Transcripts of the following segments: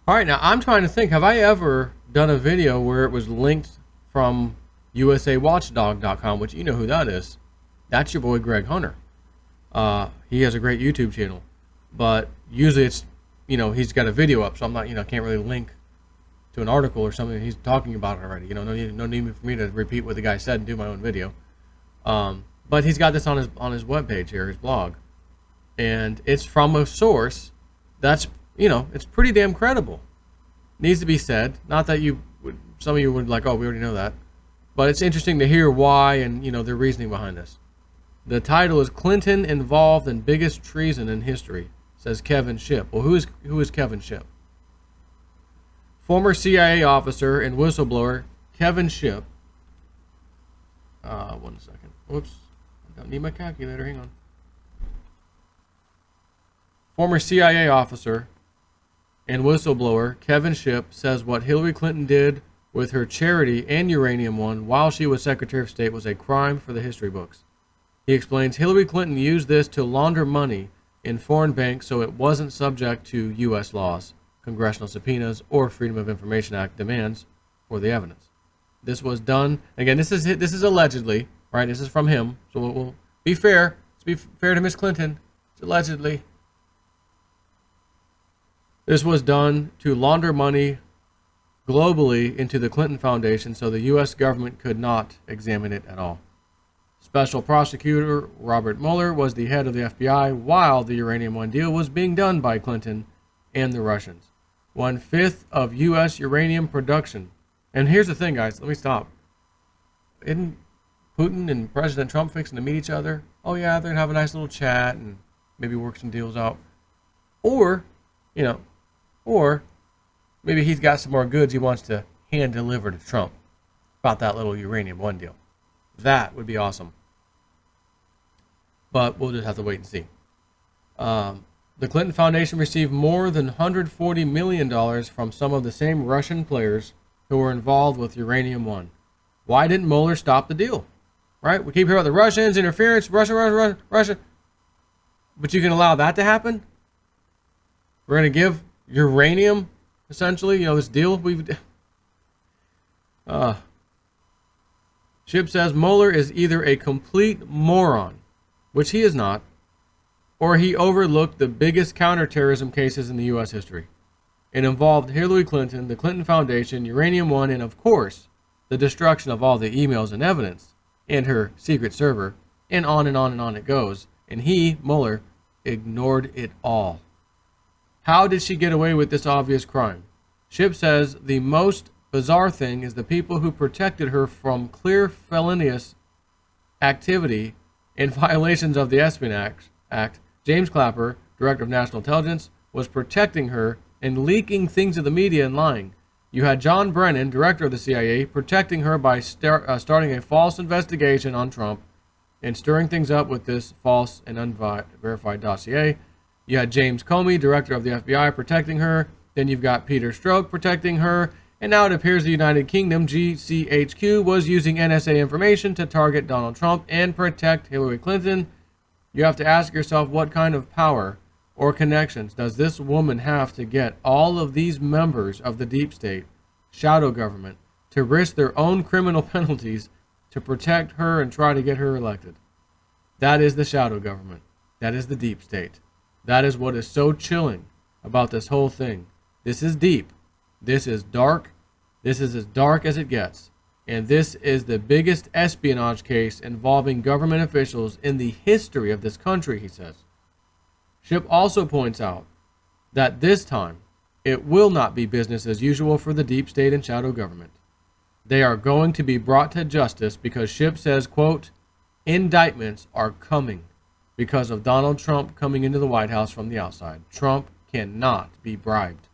All right, now I'm trying to think, have I ever done a video where it was linked from usawatchdog.com, which you know who that is. That's your boy Greg Hunter. He has a great YouTube channel, but usually it's, he's got a video up, so I'm not, can't really link to an article or something. He's talking about it already. No need for me to repeat what the guy said and do my own video. But he's got this on his webpage here, his blog, and it's from a source that's, it's pretty damn credible. Needs to be said. Not that some of you would like, oh, we already know that, but it's interesting to hear why and their reasoning behind this. The title is "Clinton Involved in Biggest Treason in History," says Kevin Shipp. Well, who is Kevin Shipp? Former CIA officer and whistleblower Kevin Shipp. 1 second. Whoops. I don't need my calculator. Hang on. Former CIA officer and whistleblower Kevin Shipp says what Hillary Clinton did with her charity and Uranium One while she was Secretary of State was a crime for the history books. He explains Hillary Clinton used this to launder money in foreign banks so it wasn't subject to U.S. laws, congressional subpoenas, or Freedom of Information Act demands for the evidence. This was done, again, this is allegedly, right? This is from him, so we'll be fair. Let's be fair to Miss Clinton. It's allegedly. This was done to launder money globally into the Clinton Foundation so the U.S. government could not examine it at all. Special Prosecutor Robert Mueller was the head of the FBI while the Uranium One deal was being done by Clinton and the Russians. 1/5 of U.S. uranium production. And here's the thing, guys. Let me stop. Isn't Putin and President Trump fixing to meet each other? Oh, yeah, they're going to have a nice little chat and maybe work some deals out. Or maybe he's got some more goods he wants to hand deliver to Trump about that little Uranium One deal. That would be awesome. But we'll just have to wait and see. The Clinton Foundation received more than $140 million from some of the same Russian players who were involved with Uranium One. Why didn't Mueller stop the deal? Right? We keep hearing about the Russians, interference, Russia. But you can allow that to happen? We're going to give uranium, essentially, this deal Shipp says Mueller is either a complete moron, which he is not, or he overlooked the biggest counterterrorism cases in the U.S. history. It involved Hillary Clinton, the Clinton Foundation, Uranium One, and of course, the destruction of all the emails and evidence, and her secret server, and on and on and on it goes. And he, Mueller, ignored it all. How did she get away with this obvious crime? Shipp says the most bizarre thing is the people who protected her from clear felonious activity and violations of the Espionage Act. James Clapper, Director of National Intelligence, was protecting her and leaking things to the media and lying. You had John Brennan, Director of the CIA, protecting her by starting a false investigation on Trump and stirring things up with this false and unverified dossier. You had James Comey, Director of the FBI, protecting her. Then you've got Peter Strzok protecting her. And now it appears the United Kingdom, GCHQ, was using NSA information to target Donald Trump and protect Hillary Clinton. You have to ask yourself, what kind of power or connections does this woman have to get all of these members of the deep state, shadow government, to risk their own criminal penalties to protect her and try to get her elected? That is the shadow government. That is the deep state. That is what is so chilling about this whole thing. This is deep. This is dark. This is as dark as it gets. And this is the biggest espionage case involving government officials in the history of this country, he says. Shipp also points out that this time it will not be business as usual for the deep state and shadow government. They are going to be brought to justice because Shipp says, quote, indictments are coming because of Donald Trump coming into the White House from the outside. Trump cannot be bribed.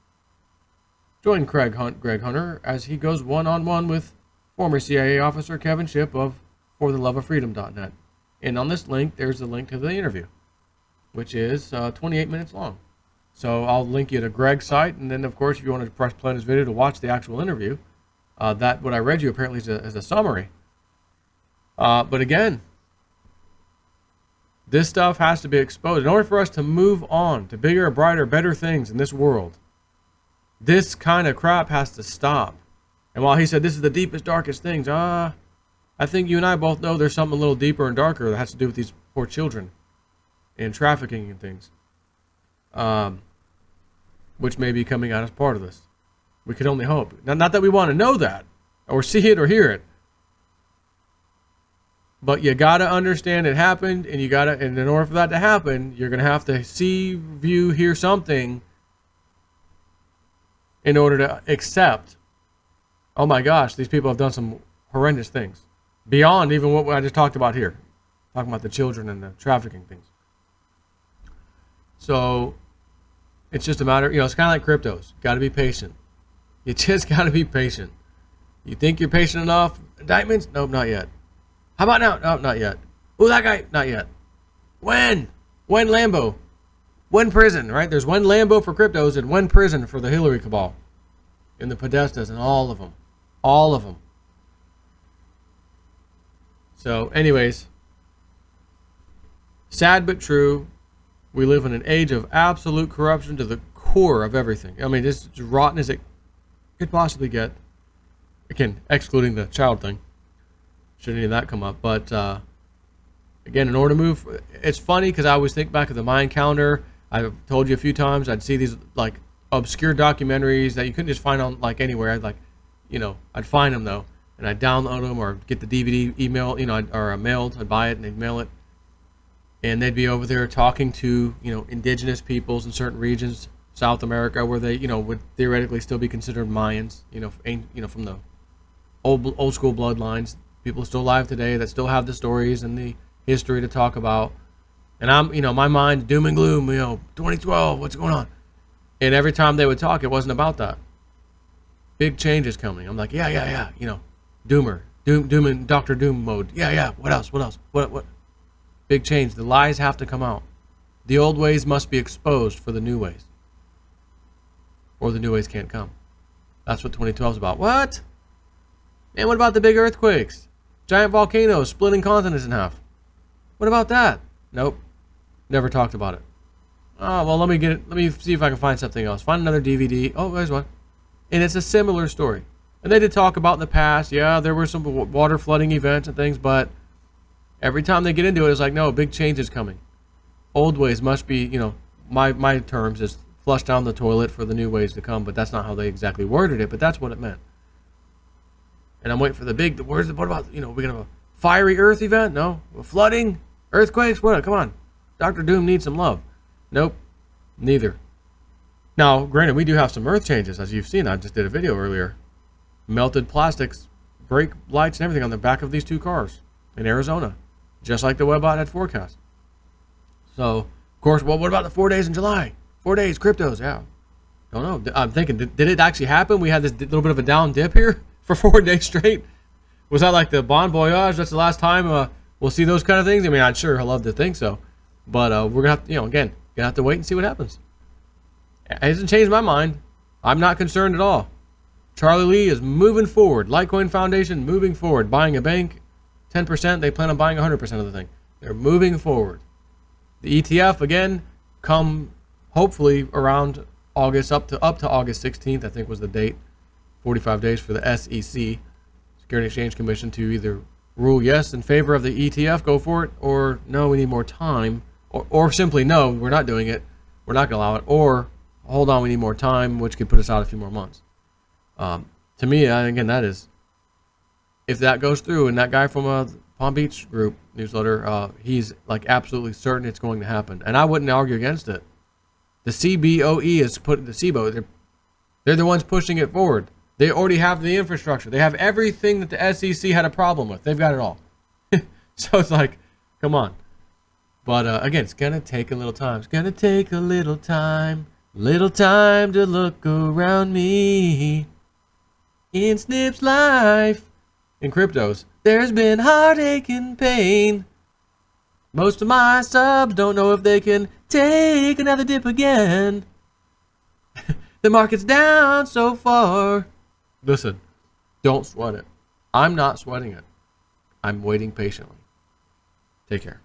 Join Greg Hunter as he goes one-on-one with former CIA officer Kevin Shipp of fortheloveoffreedom.net. And on this link, there's a link to the interview, which is 28 minutes long. So I'll link you to Greg's site, and then, of course, if you want to press play on this video to watch the actual interview, that what I read you apparently is a summary. But again, this stuff has to be exposed. In order for us to move on to bigger, brighter, better things in this world, This kind of crap has to stop. And while he said this is the deepest, darkest things, I think you and I both know there's something a little deeper and darker that has to do with these poor children and trafficking and things, which may be coming out as part of this. We could only hope. Now, not that we want to know that or see it or hear it, but you got to understand it happened, and and in order for that to happen, you're going to have to see, view, hear something in order to accept, oh my gosh, these people have done some horrendous things beyond even what I just talked about here, talking about the children and the trafficking things. So it's just a matter, it's kind of like cryptos. Got to be patient. You just got to be patient. You think you're patient enough? Indictments? Nope, not yet. How about now? Nope, not yet. Ooh, that guy? Not yet. When? When Lambo? When prison, right? There's one Lambo for cryptos and one prison for the Hillary cabal. And the Podestas and all of them. All of them. So, anyways. Sad but true. We live in an age of absolute corruption to the core of everything. I mean, it's as rotten as it could possibly get. Again, excluding the child thing. Should any of that come up. But, again, in order to move... It's funny because I always think back of the Mayan calendar. I've told you a few times. I'd see these, like, obscure documentaries that you couldn't just find on, like, anywhere. I'd find them, though. And I'd download them or get the DVD email, or mailed. I'd buy it and they'd mail it. And they'd be over there talking to, indigenous peoples in certain regions, South America, where they, would theoretically still be considered Mayans, from the old school bloodlines. People still alive today that still have the stories and the history to talk about. And I'm, my mind, doom and gloom, 2012, what's going on? And every time they would talk, it wasn't about that. Big change is coming. I'm like, yeah, doomer, doom and Dr. Doom mode. Yeah, what else? What? Big change. The lies have to come out. The old ways must be exposed for the new ways. Or the new ways can't come. That's what 2012 is about. What? Man, what about the big earthquakes? Giant volcanoes splitting continents in half. What about that? Nope. Never talked about it. Oh, well, let me see if I can find something else. Find another DVD. Oh, there's one. And it's a similar story. And they did talk about in the past, yeah, there were some water flooding events and things, but every time they get into it, it's like, no, big change is coming. Old ways must be, my terms is flush down the toilet for the new ways to come, but that's not how they exactly worded it, but that's what it meant. And I'm waiting for what about, we're going to have a fiery earth event? No. Flooding? Earthquakes? What? Come on. Dr. Doom needs some love. Nope. Neither. Now, granted, we do have some earth changes, as you've seen. I just did a video earlier. Melted plastics, brake lights, and everything on the back of these two cars in Arizona, just like the WebBot had forecast. So, of course, well, what about the 4 days in July? 4 days, cryptos, yeah. Don't know. I'm thinking, did it actually happen? We had this little bit of a down dip here for 4 days straight. Was that like the Bon Voyage? That's the last time we'll see those kind of things? I mean, I'd sure love to think so. But we're going to have to, again, going to have to wait and see what happens. It hasn't changed my mind. I'm not concerned at all. Charlie Lee is moving forward. Litecoin Foundation moving forward. Buying a bank, 10%. They plan on buying 100% of the thing. They're moving forward. The ETF, again, come hopefully around August, up to August 16th, I think was the date. 45 days for the SEC, Security Exchange Commission, to either rule yes in favor of the ETF, go for it, or no, we need more time, or simply no, we're not doing it, we're not going to allow it, or hold on, we need more time, which could put us out a few more months. To me, again, that is, if that goes through, and that guy from Palm Beach group newsletter, he's like absolutely certain it's going to happen, and I wouldn't argue against it. The CBOE is putting the CBO, they're the ones pushing it forward. They already have the infrastructure. They have everything that the SEC had a problem with. They've got it all. So it's like, come on. But again, it's going to take a little time. It's going to take a little time to look around me. In Snip's life, in cryptos, there's been heartache and pain. Most of my subs don't know if they can take another dip again. The market's down so far. Listen, don't sweat it. I'm not sweating it. I'm waiting patiently. Take care.